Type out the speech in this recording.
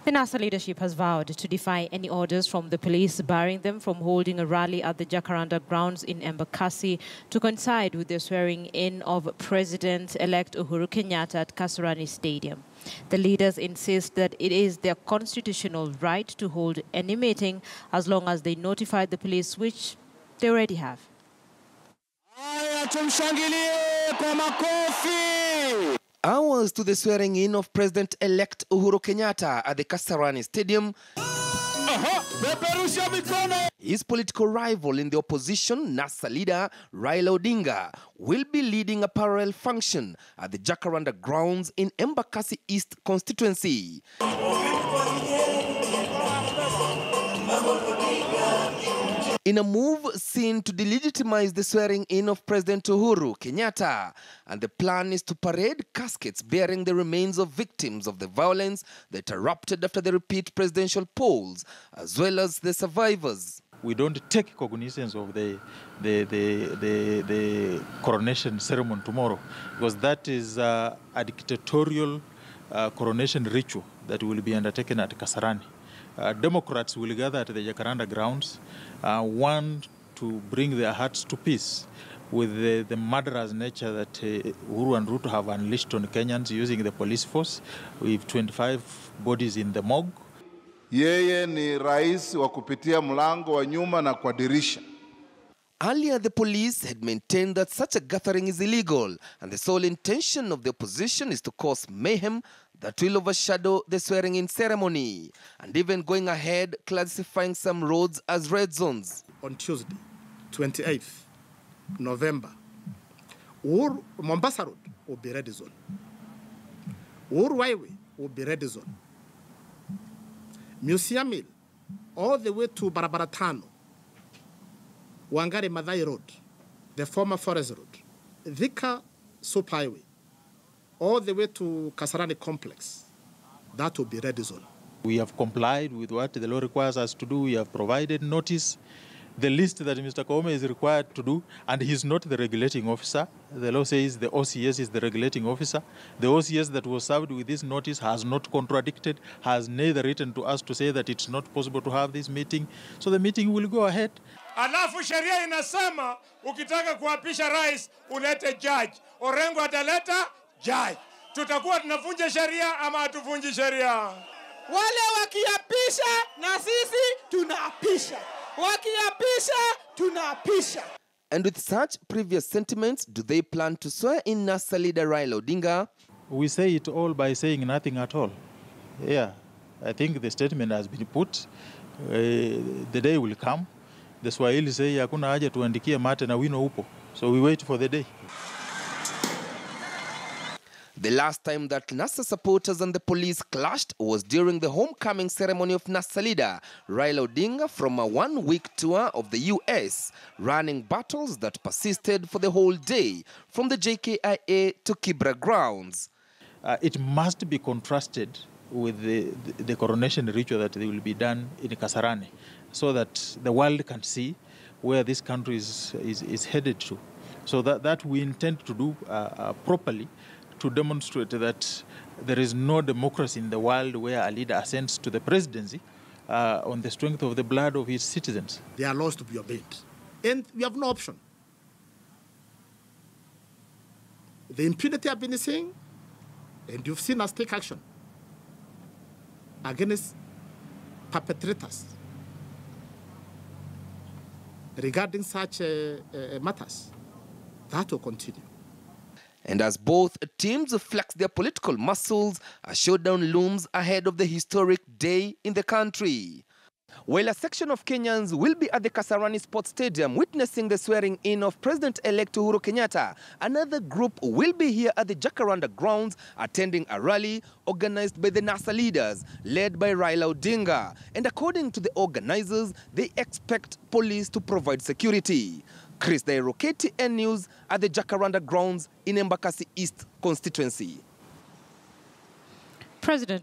The NASA leadership has vowed to defy any orders from the police barring them from holding a rally at the Jacaranda grounds in Embakasi to coincide with the swearing-in of President-elect Uhuru Kenyatta at Kasarani Stadium. The leaders insist that it is their constitutional right to hold any meeting as long as they notify the police, which they already have. Hours to the swearing-in of President-elect Uhuru Kenyatta at the Kasarani Stadium, his political rival in the opposition, NASA leader Raila Odinga, will be leading a parallel function at the Jacaranda grounds in Embakasi East constituency. In a move seen to delegitimize the swearing-in of President Uhuru Kenyatta, and the plan is to parade caskets bearing the remains of victims of the violence that erupted after the repeat presidential polls, as well as the survivors. We don't take cognizance of the coronation ceremony tomorrow, because that is a dictatorial coronation ritual that will be undertaken at Kasarani. Democrats will gather at the Jacaranda grounds, want to bring their hearts to peace with the murderous nature that Uhuru and Ruto have unleashed on Kenyans using the police force, with 25 bodies in the morgue. Yeye ni rais wa kupitia mlango wa nyuma na kwa dirisha. Earlier, the police had maintained that such a gathering is illegal, and the sole intention of the opposition is to cause mayhem that will overshadow the swearing-in ceremony, and even going ahead classifying some roads as red zones. On Tuesday, 28th November, Mombasa Road will be red zone. Highway will be red zone. Museum Mill, all the way to Barabaratano, Wangari Maathai Road, the former Forest Road, Thika Super Highway, all the way to Kasarani Complex, that will be red zone. We have complied with what the law requires us to do. We have provided notice, the list that Mr. Koome is required to do, and he's not the regulating officer. The law says the OCS is the regulating officer. The OCS that was served with this notice has not contradicted, has neither written to us to say that it's not possible to have this meeting. So the meeting will go ahead. Alafu sheria inasema ukitaka kuapisha rais ulete judge. Orengo ataleta judge. Tutakuwa tunavunja sheria ama hatuvunji sheria? Wale wakiapisha na sisi tunaapisha. Wakiapisha tunaapisha. And with such previous sentiments, do they plan to swear in NASA leader Raila Odinga? We say it all by saying nothing at all. Yeah, I think the statement has been put. The day will come. The Swahili say hakuna haja tuandikie mate na wino upo. So we wait for the day. The last time that NASA supporters and the police clashed was during the homecoming ceremony of NASA leader Raila Odinga from a one-week tour of the US, running battles that persisted for the whole day from the JKIA to Kibra grounds. It must be contrasted with the coronation ritual that will be done in Kasarani, so that the world can see where this country is headed to. So that we intend to do properly, to demonstrate that there is no democracy in the world where a leader ascends to the presidency on the strength of the blood of his citizens. There are laws to be obeyed, and we have no option. The impunity have been saying, and you've seen us take action against perpetrators regarding such matters. That will continue. And as both teams flex their political muscles, a showdown looms ahead of the historic day in the country. While a section of Kenyans will be at the Kasarani Sports Stadium witnessing the swearing-in of President-elect Uhuru Kenyatta, another group will be here at the Jacaranda grounds attending a rally organized by the NASA leaders, led by Raila Odinga. And according to the organizers, they expect police to provide security. Chris Dairo, KTN News at the Jacaranda grounds in Embakasi East constituency. President